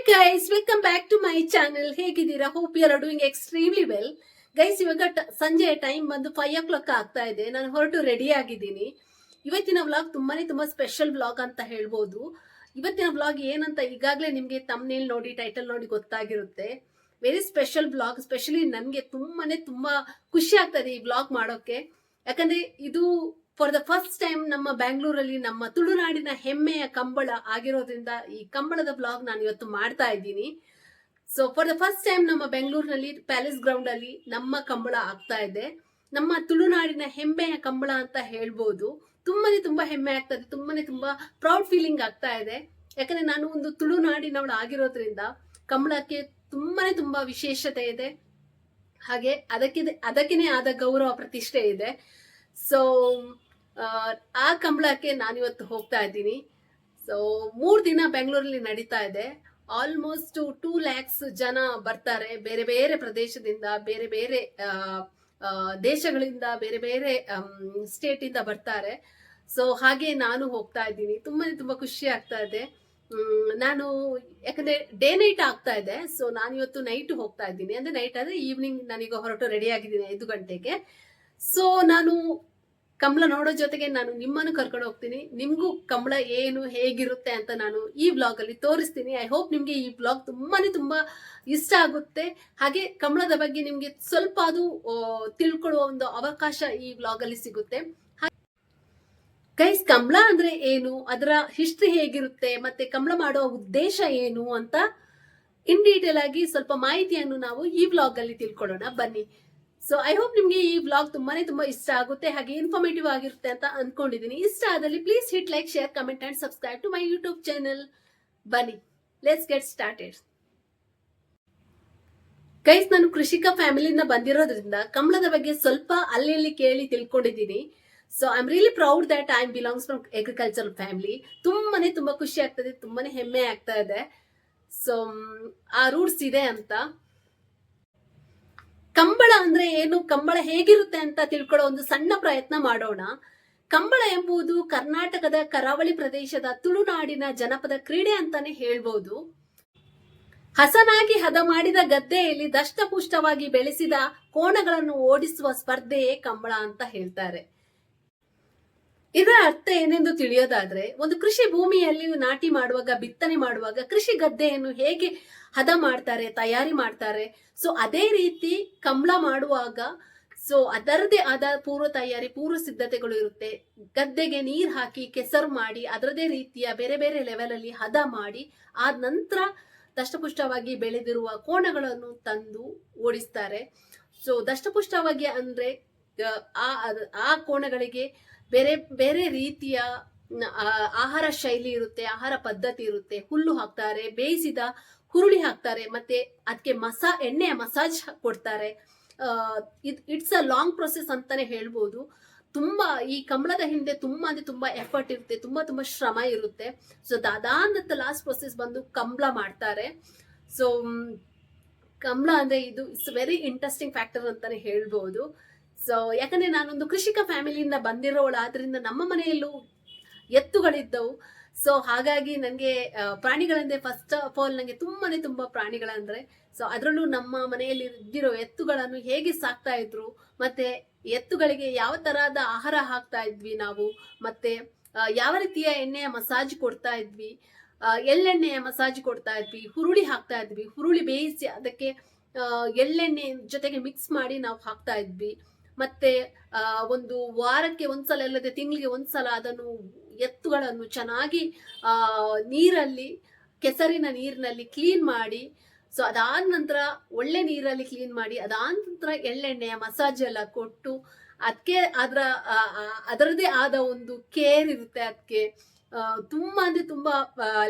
Guys, welcome back to my channel. ಹೇಗಿದ್ದೀರಾ? Hope you are doing extremely well. Guys, ಇವಾಗ ಸಂಜೆ time ಬಂದು 5 o'clock ಆಗ್ತಾ ಇದೆ. ನಾನು ಹೊರಟು ರೆಡಿ ಆಗಿದ್ದೀನಿ. ಇವತ್ತಿನ ವ್ಲಾಗ್ ತುಂಬಾ ಸ್ಪೆಷಲ್ ವ್ಲಾಗ್ ಅಂತ ಹೇಳ್ಬೋದು. ಇವತ್ತಿನ ವ್ಲಾಗ್ ಏನಂತ ಈಗಾಗಲೇ ನಿಮಗೆ ತಮ್ನೇಲ್ ನೋಡಿ, ಟೈಟಲ್ ನೋಡಿ ಗೊತ್ತಾಗಿರುತ್ತೆ. Very special vlog. ಸ್ಪೆಷಲಿ ನನಗೆ ತುಂಬಾ ಖುಷಿ ಆಗ್ತದೆ ಈ ವ್ಲಾಗ್ ಮಾಡೋಕೆ. ಯಾಕಂದ್ರೆ ಇದು ಫಾರ್ ದ ಫಸ್ಟ್ ಟೈಮ್ ನಮ್ಮ ಬ್ಯಾಂಗ್ಳೂರಲ್ಲಿ ನಮ್ಮ ತುಳುನಾಡಿನ ಹೆಮ್ಮೆಯ ಕಂಬಳ ಆಗಿರೋದ್ರಿಂದ ಈ ಕಂಬಳದ ಬ್ಲಾಗ್ ನಾನು ಇವತ್ತು ಮಾಡ್ತಾ ಇದ್ದೀನಿ. So for the first time ನಮ್ಮ ಬೆಂಗಳೂರಿನಲ್ಲಿ ಪ್ಯಾಲೇಸ್ ಗ್ರೌಂಡ್ ಅಲ್ಲಿ ನಮ್ಮ ಕಂಬಳ ಆಗ್ತಾ ಇದೆ. ನಮ್ಮ ತುಳುನಾಡಿನ ಹೆಮ್ಮೆಯ ಕಂಬಳ ಅಂತ ಹೇಳ್ಬೋದು. ತುಂಬಾ ಹೆಮ್ಮೆ ಆಗ್ತದೆ. ತುಂಬಾ ಪ್ರೌಡ್ ಫೀಲಿಂಗ್ ಆಗ್ತಾ ಇದೆ. ಯಾಕಂದ್ರೆ ನಾನು ಒಂದು ತುಳುನಾಡಿನವಳು ಆಗಿರೋದ್ರಿಂದ ಕಂಬಳಕ್ಕೆ ತುಂಬಾ ವಿಶೇಷತೆ ಇದೆ. ಹಾಗೆ ಅದಕ್ಕೇನೆ ಆದ ಗೌರವ ಪ್ರತಿಷ್ಠೆ ಇದೆ. ಸೊ ಆ ಕಂಬಳಕ್ಕೆ ನಾನಿವತ್ತು ಹೋಗ್ತಾ ಇದ್ದೀನಿ. ಸೊ 3 ದಿನ ಬೆಂಗಳೂರಲ್ಲಿ ನಡೀತಾ ಇದೆ. ಆಲ್ಮೋಸ್ಟ್ 2 lakhs ಜನ ಬರ್ತಾರೆ. ಬೇರೆ ಬೇರೆ ಪ್ರದೇಶದಿಂದ, ಬೇರೆ ಬೇರೆ ದೇಶಗಳಿಂದ, ಬೇರೆ ಬೇರೆ ಸ್ಟೇಟ್ ಇಂದ ಬರ್ತಾರೆ. ಸೊ ಹಾಗೆ ನಾನು ಹೋಗ್ತಾ ಇದ್ದೀನಿ. ತುಂಬಾ ಖುಷಿ ಆಗ್ತಾ ಇದೆ. ನಾನು ಯಾಕಂದ್ರೆ ಡೇ ನೈಟ್ ಆಗ್ತಾ ಇದೆ. ಸೊ ನಾನು ಇವತ್ತು ನೈಟ್ ಹೋಗ್ತಾ ಇದ್ದೀನಿ. ಅಂದ್ರೆ ನೈಟ್ ಆದ್ರೆ ಈವ್ನಿಂಗ್ ನಾನೀಗ ಹೊರಟು ರೆಡಿ ಆಗಿದ್ದೀನಿ 5 ಗಂಟೆಗೆ. ಸೊ ನಾನು ಕಂಬಳ ನೋಡೋ ಜೊತೆಗೆ ನಾನು ನಿಮ್ಮನ್ನು ಕರ್ಕೊಂಡು ಹೋಗ್ತೀನಿ. ನಿಮ್ಗೂ ಕಂಬಳ ಏನು ಹೇಗಿರುತ್ತೆ ಅಂತ ನಾನು ಈ ವ್ಲಾಗ್ ಅಲ್ಲಿ ತೋರಿಸ್ತೀನಿ. ಐ ಹೋಪ್ ನಿಮ್ಗೆ ಈ ವ್ಲಾಗ್ ತುಂಬಾ ಇಷ್ಟ ಆಗುತ್ತೆ. ಹಾಗೆ ಕಂಬಳದ ಬಗ್ಗೆ ನಿಮ್ಗೆ ಸ್ವಲ್ಪ ಅದು ತಿಳ್ಕೊಳ್ಳುವ ಒಂದು ಅವಕಾಶ ಈ ವ್ಲಾಗ್ ಅಲ್ಲಿ ಸಿಗುತ್ತೆ. ಗೈಸ್, ಕಂಬಳ ಅಂದ್ರೆ ಏನು, ಅದರ ಹಿಸ್ಟ್ರಿ ಹೇಗಿರುತ್ತೆ, ಮತ್ತೆ ಕಂಬಳ ಮಾಡುವ ಉದ್ದೇಶ ಏನು ಅಂತ ಇನ್ ಡೀಟೇಲ್ ಆಗಿ ಸ್ವಲ್ಪ ಮಾಹಿತಿಯನ್ನು ನಾವು ಈ ವ್ಲಾಗ್ ಅಲ್ಲಿ ತಿಳ್ಕೊಳ್ಳೋಣ ಬನ್ನಿ. ಸೊ ಐ ಹೋಪ್ ನಿಮ್ಗೆ ಈ ವ್ಲಾಗ್ ತುಂಬಾ ಇಷ್ಟ ಆಗುತ್ತೆ, ಹಾಗೆ ಇನ್ಫಾರ್ಮೇಟಿವ್ ಆಗಿರುತ್ತೆ ಅಂತ ಅನ್ಕೊಂಡಿದ್ದೀನಿ. ಇಷ್ಟ ಆದಲ್ಲಿ please hit like, share, comment and subscribe to my YouTube channel. ಬನ್ನಿ, ಲೆಟ್ಸ್ ಗೆಟ್ ಸ್ಟಾರ್ಟೆಡ್. ಗೈಸ್, ನಾನು ಕೃಷಿಕ ಫ್ಯಾಮಿಲಿಯಿಂದ ಬಂದಿರೋದ್ರಿಂದ ಕಂಬಳದ ಬಗ್ಗೆ ಸ್ವಲ್ಪ ಅಲ್ಲಿ ಕೇಳಿ ತಿಳ್ಕೊಂಡಿದ್ದೀನಿ. So I am really proud that I belongs from agricultural family. ತುಂಬಾ ಖುಷಿ ಆಗ್ತದೆ, ತುಂಬಾನೇ ಹೆಮ್ಮೆ ಆಗ್ತಾ ಇದೆ. ಸೊ ಆ ರೂಟ್ಸ್ ಇದೆ ಅಂತ. ಕಂಬಳ ಅಂದ್ರೆ ಏನು, ಕಂಬಳ ಹೇಗಿರುತ್ತೆ ಅಂತ ತಿಳ್ಕೊಳ್ಳೋ ಒಂದು ಸಣ್ಣ ಪ್ರಯತ್ನ ಮಾಡೋಣ. ಕಂಬಳ ಎಂಬುದು ಕರ್ನಾಟಕದ ಕರಾವಳಿ ಪ್ರದೇಶದ ತುಳುನಾಡಿನ ಜನಪದ ಕ್ರೀಡೆ ಅಂತಾನೆ ಹೇಳ್ಬೋದು. ಹಸನಾಗಿ ಹದ ಮಾಡಿದ ಗದ್ದೆಯಲ್ಲಿ ದಷ್ಟಪುಷ್ಟವಾಗಿ ಬೆಳೆಸಿದ ಕೋಣಗಳನ್ನು ಓಡಿಸುವ ಸ್ಪರ್ಧೆಯೇ ಕಂಬಳ ಅಂತ ಹೇಳ್ತಾರೆ. ಇದರ ಅರ್ಥ ಏನೆಂದು ತಿಳಿಯೋದಾದ್ರೆ, ಒಂದು ಕೃಷಿ ಭೂಮಿಯಲ್ಲಿ ನಾಟಿ ಮಾಡುವಾಗ, ಬಿತ್ತನೆ ಮಾಡುವಾಗ ಕೃಷಿ ಗದ್ದೆಯನ್ನು ಹೇಗೆ ಹದ ಮಾಡ್ತಾರೆ, ತಯಾರಿ ಮಾಡ್ತಾರೆ, ಸೊ ಅದೇ ರೀತಿ ಕಂಬಳ ಮಾಡುವಾಗ ಸೊ ಅದರದೇ ಆದ ಪೂರ್ವ ತಯಾರಿ, ಪೂರ್ವ ಸಿದ್ಧತೆಗಳು ಇರುತ್ತೆ. ಗದ್ದೆಗೆ ನೀರ್ ಹಾಕಿ ಕೆಸರು ಮಾಡಿ ಅದರದೇ ರೀತಿಯ ಬೇರೆ ಬೇರೆ ಲೆವೆಲ್ ಅಲ್ಲಿ ಹದ ಮಾಡಿ ಆದ ನಂತರ ದಷ್ಟಪುಷ್ಟವಾಗಿ ಬೆಳೆದಿರುವ ಕೋಣಗಳನ್ನು ತಂದು ಓಡಿಸ್ತಾರೆ. ಸೊ ದಷ್ಟಪುಷ್ಟವಾಗಿ ಅಂದ್ರೆ ಆ ಕೋಣಗಳಿಗೆ ಬೇರೆ ಬೇರೆ ರೀತಿಯ ಆಹಾರ ಶೈಲಿ ಇರುತ್ತೆ, ಆಹಾರ ಪದ್ಧತಿ ಇರುತ್ತೆ. ಹುಲ್ಲು ಹಾಕ್ತಾರೆ, ಬೇಯಿಸಿದ ಹುರುಳಿ ಹಾಕ್ತಾರೆ, ಮತ್ತೆ ಅದಕ್ಕೆ ಎಣ್ಣೆಯ ಮಸಾಜ್ ಕೊಡ್ತಾರೆ. ಇಟ್ಸ್ ಅ ಲಾಂಗ್ ಪ್ರೊಸೆಸ್ ಅಂತಾನೆ ಹೇಳ್ಬೋದು. ಈ ಕಂಬಳದ ಹಿಂದೆ ತುಂಬಾ ಎಫರ್ಟ್ ಇರುತ್ತೆ, ತುಂಬಾ ಶ್ರಮ ಇರುತ್ತೆ. ಸೊ ಅದಾದ ಲಾಸ್ಟ್ ಪ್ರೊಸೆಸ್ ಬಂದು ಕಂಬಳ ಮಾಡ್ತಾರೆ. ಸೊ ಕಂಬಳ ಅಂದ್ರೆ ಇದು ಇಟ್ಸ್ ವೆರಿ ಇಂಟ್ರೆಸ್ಟಿಂಗ್ ಫ್ಯಾಕ್ಟರ್ ಅಂತಾನೆ ಹೇಳ್ಬೋದು. ಸೊ ಯಾಕಂದ್ರೆ ನಾನೊಂದು ಕೃಷಿಕ ಫ್ಯಾಮಿಲಿಯಿಂದ ಬಂದಿರೋಳು ಆದ್ರಿಂದ ನಮ್ಮ ಮನೆಯಲ್ಲೂ ಎತ್ತುಗಳಿದ್ದವು. ಸೊ ಹಾಗಾಗಿ ನನಗೆ ಪ್ರಾಣಿಗಳಂದ್ರೆ ಫಸ್ಟ್ ಆಫ್ ಆಲ್ ನನಗೆ ತುಂಬಾ ಪ್ರಾಣಿಗಳಂದ್ರೆ. ಸೊ ಅದರಲ್ಲೂ ನಮ್ಮ ಮನೆಯಲ್ಲಿ ಇದ್ದಿರೋ ಎತ್ತುಗಳನ್ನು ಹೇಗೆ ಸಾಕ್ತಾ ಇದ್ರು, ಮತ್ತೆ ಎತ್ತುಗಳಿಗೆ ಯಾವ ತರಹದ ಆಹಾರ ಹಾಕ್ತಾ ಇದ್ವಿ ನಾವು, ಮತ್ತೆ ಯಾವ ರೀತಿಯ ಎಣ್ಣೆಯ ಮಸಾಜ್ ಕೊಡ್ತಾ ಇದ್ವಿ, ಎಳ್ಳೆಣ್ಣೆಯ ಮಸಾಜ್ ಕೊಡ್ತಾ ಇದ್ವಿ, ಹುರುಳಿ ಹಾಕ್ತಾ ಇದ್ವಿ, ಹುರುಳಿ ಬೇಯಿಸಿ ಅದಕ್ಕೆ ಎಳ್ಳೆಣ್ಣೆ ಜೊತೆಗೆ ಮಿಕ್ಸ್ ಮಾಡಿ ನಾವು ಹಾಕ್ತಾ ಇದ್ವಿ. ಮತ್ತೆ ಒಂದು ವಾರಕ್ಕೆ ಒಂದ್ಸಲ ಅಲ್ಲದೆ ತಿಂಗಳಿಗೆ ಒಂದ್ಸಲ ಅದನ್ನು ಎತ್ತುಗಳನ್ನು ಚೆನ್ನಾಗಿ ನೀರಲ್ಲಿ, ಕೆಸರಿನ ನೀರಿನಲ್ಲಿ ಕ್ಲೀನ್ ಮಾಡಿ, ಸೊ ಅದಾದ ನಂತರ ಒಳ್ಳೆ ನೀರಲ್ಲಿ ಕ್ಲೀನ್ ಮಾಡಿ ಅದಾದ ನಂತರ ಎಳ್ಳೆಣ್ಣೆಯ ಮಸಾಜ್ ಎಲ್ಲ ಕೊಟ್ಟು ಅದಕ್ಕೆ ಅದರದೇ ಆದ ಒಂದು ಕೇರ್ ಇರುತ್ತೆ. ಅದಕ್ಕೆ ತುಂಬಾ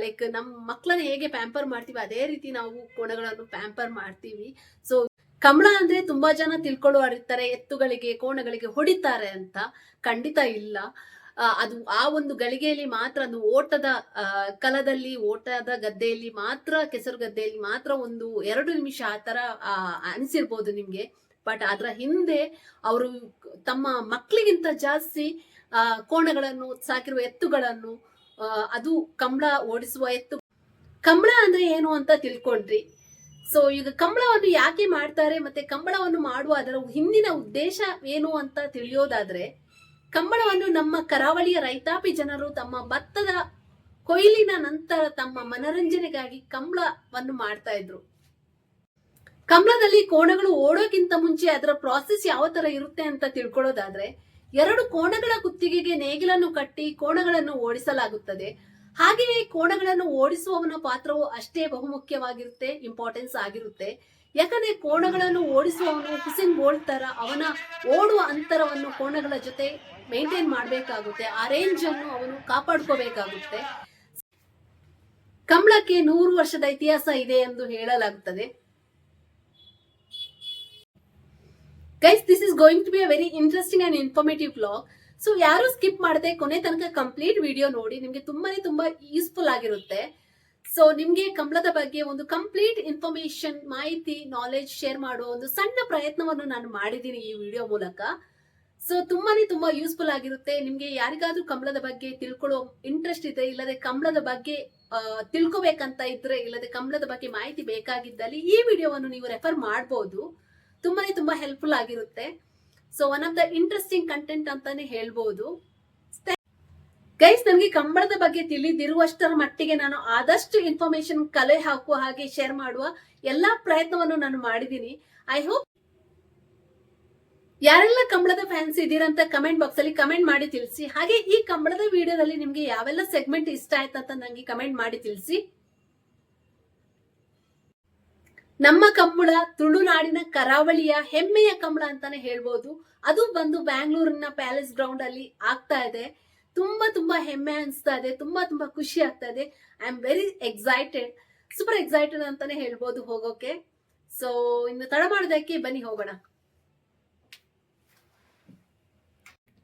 ಲೈಕ್ ನಮ್ಮ ಮಕ್ಕಳನ್ನ ಹೇಗೆ ಪ್ಯಾಂಪರ್ ಮಾಡ್ತೀವಿ ಅದೇ ರೀತಿ ನಾವು ಕೋಣಗಳನ್ನು ಪ್ಯಾಂಪರ್ ಮಾಡ್ತೀವಿ. ಸೊ ಕಂಬಳ ಅಂದ್ರೆ ತುಂಬಾ ಜನ ತಿಳ್ಕೊಳ್ಳುವರಿರ್ತಾರೆ, ಎತ್ತುಗಳಿಗೆ ಕೋಣಗಳಿಗೆ ಹೊಡಿತಾರೆ ಅಂತ. ಖಂಡಿತ ಇಲ್ಲ. ಅದು ಆ ಒಂದು ಗಳಿಗೆಯಲ್ಲಿ ಮಾತ್ರ, ಅದು ಓಟದ ಕಲದಲ್ಲಿ, ಓಟದ ಗದ್ದೆಯಲ್ಲಿ ಮಾತ್ರ, ಕೆಸರು ಗದ್ದೆಯಲ್ಲಿ ಮಾತ್ರ ಒಂದು 2 ನಿಮಿಷ ಆ ತರ ಅನಿಸಿರ್ಬೋದು ನಿಮ್ಗೆ. ಬಟ್ ಅದರ ಹಿಂದೆ ಅವರು ತಮ್ಮ ಮಕ್ಕಳಿಗಿಂತ ಜಾಸ್ತಿ ಕೋಣಗಳನ್ನು ಸಾಕಿರುವ ಎತ್ತುಗಳನ್ನು, ಅದು ಕಂಬಳ ಓಡಿಸುವ ಎತ್ತು ಕಂಬಳ ಅಂದ್ರೆ ಏನು ಅಂತ ತಿಳ್ಕೊಂಡ್ರಿ. ಸೊ ಈಗ ಕಂಬಳವನ್ನು ಯಾಕೆ ಮಾಡ್ತಾರೆ ಮತ್ತೆ ಕಂಬಳವನ್ನು ಮಾಡುವ ಅದರ ಹಿಂದಿನ ಉದ್ದೇಶ ಏನು ಅಂತ ತಿಳಿಯೋದಾದ್ರೆ, ಕಂಬಳವನ್ನು ನಮ್ಮ ಕರಾವಳಿಯ ರೈತಾಪಿ ಜನರು ತಮ್ಮ ಭತ್ತದ ಕೊಯ್ಲಿನ ನಂತರ ತಮ್ಮ ಮನರಂಜನೆಗಾಗಿ ಕಂಬಳವನ್ನು ಮಾಡ್ತಾ ಇದ್ರು. ಕಂಬಳದಲ್ಲಿ ಕೋಣಗಳು ಓಡೋಕ್ಕಿಂತ ಮುಂಚೆ ಅದರ ಪ್ರಾಸೆಸ್ ಯಾವ ತರ ಇರುತ್ತೆ ಅಂತ ತಿಳ್ಕೊಳ್ಳೋದಾದ್ರೆ, 2 ಕೋಣಗಳ ಕುತ್ತಿಗೆಗೆ ನೇಗಿಲನ್ನು ಕಟ್ಟಿ ಕೋಣಗಳನ್ನು ಓಡಿಸಲಾಗುತ್ತದೆ. ಹಾಗೆಯೇ ಕೋಣಗಳನ್ನು ಓಡಿಸುವವನ ಪಾತ್ರವು ಅಷ್ಟೇ ಬಹುಮುಖ್ಯವಾಗಿರುತ್ತೆ, ಇಂಪಾರ್ಟೆನ್ಸ್ ಆಗಿರುತ್ತೆ. ಯಾಕಂದ್ರೆ ಕೋಣಗಳನ್ನು ಓಡಿಸುವವನು ಹುಸೇನ್ ಬೋಲ್ಟ್ ತರ ಅವನ ಓಡುವ ಅಂತರವನ್ನು ಕೋಣಗಳ ಜೊತೆ ಮೇಂಟೈನ್ ಮಾಡಬೇಕಾಗುತ್ತೆ. ಆ ರೇಂಜ್ ಅನ್ನು ಅವನು ಕಾಪಾಡ್ಕೋಬೇಕಾಗುತ್ತೆ. ಕಂಬಳಕ್ಕೆ 100 ವರ್ಷದ ಇತಿಹಾಸ ಇದೆ ಎಂದು ಹೇಳಲಾಗುತ್ತದೆ. Guys, this is going to be a very interesting and informative vlog. So ಯಾರು ಸ್ಕಿಪ್ ಮಾಡದೆ ಕೊನೆ ತನಕ ಕಂಪ್ಲೀಟ್ ವಿಡಿಯೋ ನೋಡಿ, ನಿಮ್ಗೆ ತುಂಬಾ ಯೂಸ್ಫುಲ್ ಆಗಿರುತ್ತೆ. ಸೊ ನಿಮ್ಗೆ ಕಂಬಳದ ಬಗ್ಗೆ ಒಂದು ಕಂಪ್ಲೀಟ್ ಇನ್ಫಾರ್ಮೇಶನ್, ಮಾಹಿತಿ, ನಾಲೆಜ್ ಶೇರ್ ಮಾಡುವ ಒಂದು ಸಣ್ಣ ಪ್ರಯತ್ನವನ್ನು ನಾನು ಮಾಡಿದ್ದೀನಿ ಈ ವಿಡಿಯೋ ಮೂಲಕ. ಸೊ ತುಂಬಾ ಯೂಸ್ಫುಲ್ ಆಗಿರುತ್ತೆ. ನಿಮ್ಗೆ ಯಾರಿಗಾದ್ರೂ ಕಂಬಳದ ಬಗ್ಗೆ ತಿಳ್ಕೊಳ್ಳೋ ಇಂಟ್ರೆಸ್ಟ್ ಇದೆ, ಇಲ್ಲದೆ ಕಂಬಳದ ಬಗ್ಗೆ ತಿಳ್ಕೊಬೇಕಂತ ಇದ್ರೆ, ಇಲ್ಲದೆ ಕಂಬಳದ ಬಗ್ಗೆ ಮಾಹಿತಿ ಬೇಕಾಗಿದ್ದಲ್ಲಿ ಈ ವಿಡಿಯೋವನ್ನು ನೀವು ರೆಫರ್ ಮಾಡಬಹುದು. ತುಂಬಾ ಹೆಲ್ಪ್ಫುಲ್ ಆಗಿರುತ್ತೆ. So one of the interesting content ಅಂತಾನೆ ಹೇಳ್ಬಹುದು. ಗೈಸ್, ನನಗೆ ಕಂಬಳದ ಬಗ್ಗೆ ತಿಳಿದಿರುವಷ್ಟರ ಮಟ್ಟಿಗೆ ನಾನು ಆದಷ್ಟು ಇನ್ಫಾರ್ಮೇಶನ್ ಕಲೆ ಹಾಕುವ ಹಾಗೆ ಶೇರ್ ಮಾಡುವ ಎಲ್ಲಾ ಪ್ರಯತ್ನವನ್ನು ನಾನು ಮಾಡಿದ್ದೀನಿ. ಐ ಹೋಪ್ ಯಾರೆಲ್ಲ ಕಂಬಳದ ಫ್ಯಾನ್ಸ್ ಇದೀರಂತ ಕಮೆಂಟ್ ಬಾಕ್ಸ್ ಅಲ್ಲಿ ಕಮೆಂಟ್ ಮಾಡಿ ತಿಳಿಸಿ. ಹಾಗೆ ಈ ಕಂಬಳದ ವಿಡಿಯೋದಲ್ಲಿ ನಿಮ್ಗೆ ಯಾವೆಲ್ಲ ಸೆಗ್ಮೆಂಟ್ ಇಷ್ಟ ಆಯ್ತಂತ ನಂಗೆ ಕಮೆಂಟ್ ಮಾಡಿ ತಿಳಿಸಿ. ನಮ್ಮ ಕಂಬಳ ತುಳುನಾಡಿನ ಕರಾವಳಿಯ ಹೆಮ್ಮೆಯ ಕಂಬಳ ಅಂತಾನೆ ಹೇಳ್ಬೋದು. ಅದು ಬಂದು ಬ್ಯಾಂಗ್ಳೂರಿನ ಪ್ಯಾಲೇಸ್ ಗ್ರೌಂಡ್ ಅಲ್ಲಿ ಆಗ್ತಾ ಇದೆ. ತುಂಬಾ ಹೆಮ್ಮೆ ಅನಿಸ್ತಾ ಇದೆ. ತುಂಬಾ ಖುಷಿ ಆಗ್ತಾ ಇದೆ. I am very excited, super excited ಅಂತಾನೆ ಹೇಳ್ಬೋದು ಹೋಗೋಕೆ. ಸೊ ಇನ್ನು ತಡ ಮಾಡೋದಕ್ಕೆ ಬನ್ನಿ ಹೋಗೋಣ.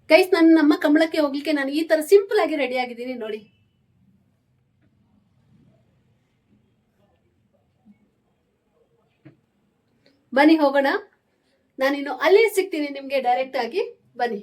ಗೈಸ್, ನಾನು ನಮ್ಮ ಕಂಬಳಕ್ಕೆ ಹೋಗ್ಲಿಕ್ಕೆ ನಾನು ಈ ತರ ಸಿಂಪಲ್ ಆಗಿ ರೆಡಿ ಆಗಿದ್ದೀನಿ ನೋಡಿ. ಬನ್ನಿ ಹೋಗೋಣ. ನಾನಿನ್ನು ಅಲ್ಲೇ ಸಿಗ್ತೀನಿ ನಿಮ್ಗೆ ಡೈರೆಕ್ಟ್ ಆಗಿ. ಬನ್ನಿ.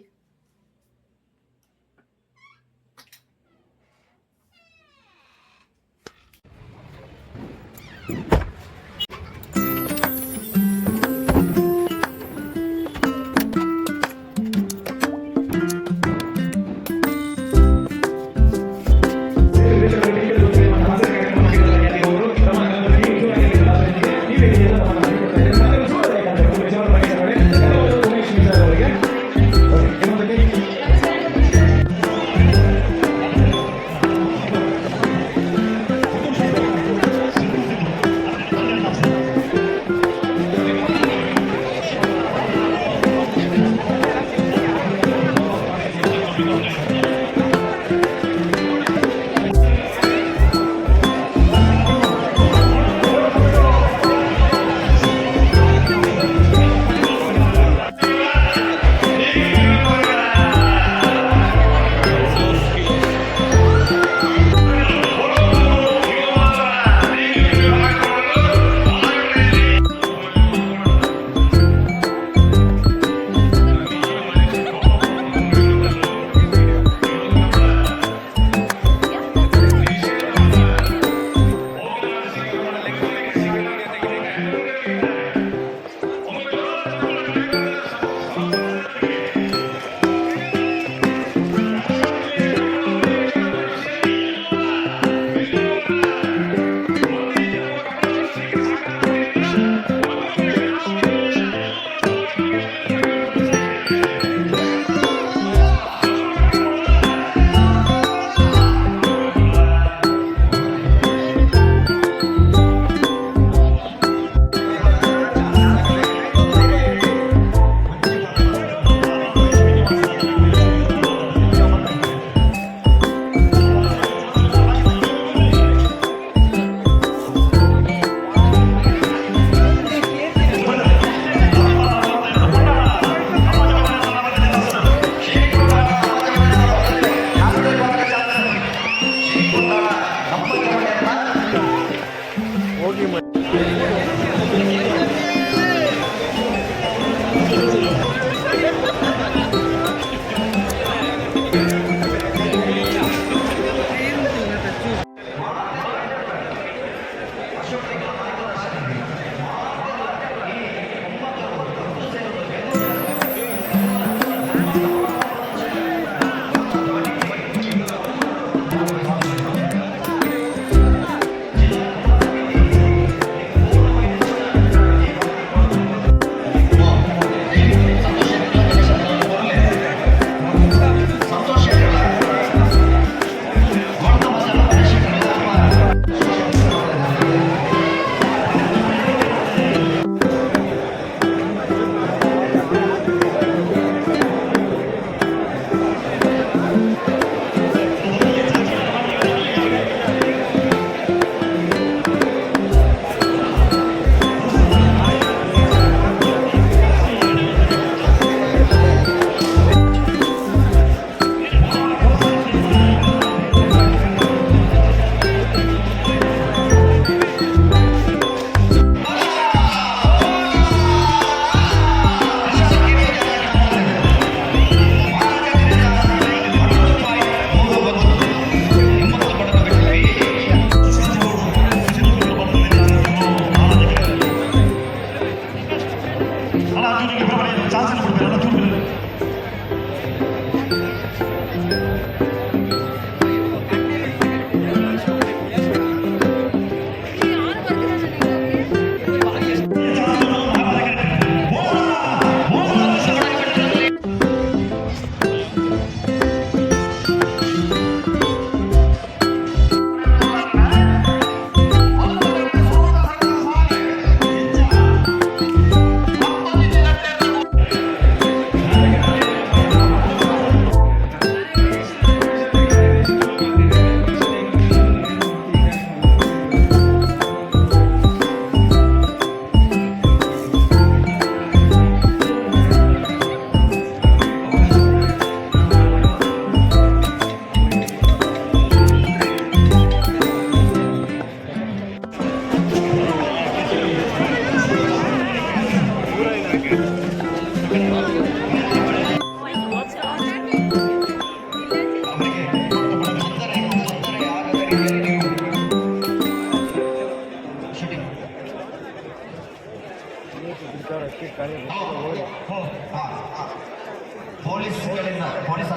ಪೊಲೀಸ್ಗಳಿಂದ ಪೊಲೀಸ್